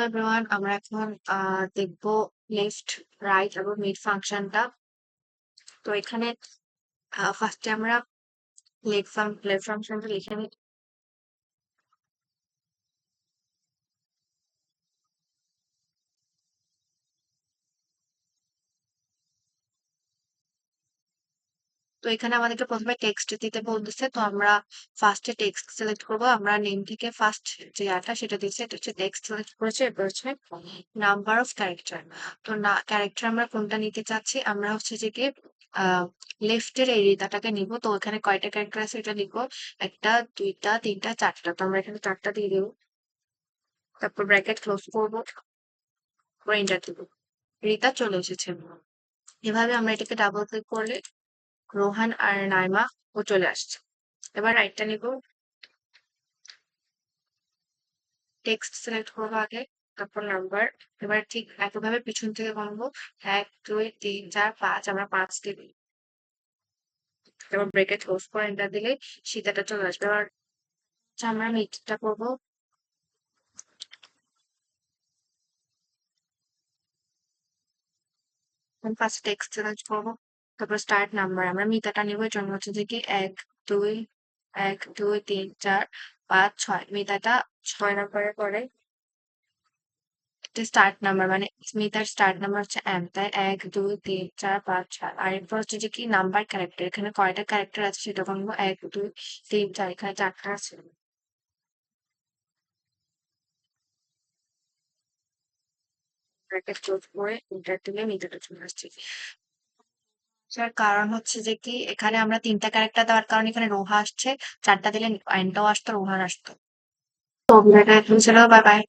Everyone, আমরা এখন দেখবো লেফট, রাইট এবং মিড ফাংশনটা। তো এখানে ফার্স্টে আমরা লেফট ফাংশনটা লিখে নিই। তো এখানে আমাদেরকে প্রথমে টেক্সট দিতে বলতেছে, তো আমরা ফার্স্টে টেক্সট সিলেক্ট করবো। আমরা নেম থেকে ফার্স্ট যে আটা সেটা দিচ্ছে, এটা হচ্ছে টেক্সট সিলেক্ট করেছে। এরপর হচ্ছে নাম্বার অফ ক্যারেক্টার। তো না ক্যারেক্টার আমরা কোনটা নিতে চাচ্ছি, আমরা হচ্ছে যে কি লেফটের এই রেখাটাকে নিব। তো এখানে কয়টা ক্যারেক্টার আছে এটা লিখবো, একটা, দুইটা, তিনটা, চারটা। তো আমরা এখানে চারটা দিয়ে দেবো, তারপর ব্র্যাকেট ক্লোজ করবো, এন্টার দেবো। রিতা চলে এসেছে। এভাবে আমরা এটাকে ডাবল ক্লিক করলে রোহান আর নাইমা ও চলে আসছে। এবার রাইটটা নিব, টেক্সট সিলেক্ট করবো আগে, তারপর নাম্বার। এবার ঠিক একইভাবে পিছন থেকে গুনবো, 1 2 3 4 5, আমরা 5 দিব। এবার ব্রেকেট ক্লোজ করে এন্টার দিলে সীতাটা চলে আসবে। এবার আমরা মিটটা করবো, ফার্স্ট টেক্সট সিলেক্ট করবো, তারপর স্টার্ট নাম্বার। আমরা মিতাটা নিব, এর জন্য হচ্ছে যে কি 1 2 1 2 3 4 5 6। মিতাটা 6 নাম্বারে পরে। স্টার্ট নাম্বার মানে স্মিতার স্টার্ট নাম্বার হচ্ছে এম, তাই 1 2 3 4 5 6। আর এরপর হচ্ছে যে কি নাম্বার ক্যারেক্টার, এখানে কয়টা ক্যারেক্টার আছে সেটা বলবো, 1 2 3 4, এখানে 4টা আছে। ব্র্যাকেট ক্লোজ করে এন্টার দিলে মিতাটা চলে আসছে। স্যার কারণ হচ্ছে যে কি এখানে আমরা 3টা ক্যারেক্টার দেওয়ার কারণে এখানে রোহা আসছে, 4টা দিলে এনটাও আসতো, রোহান আসতো। তো ভিডিওটা এখানে ছিল, বাই বাই।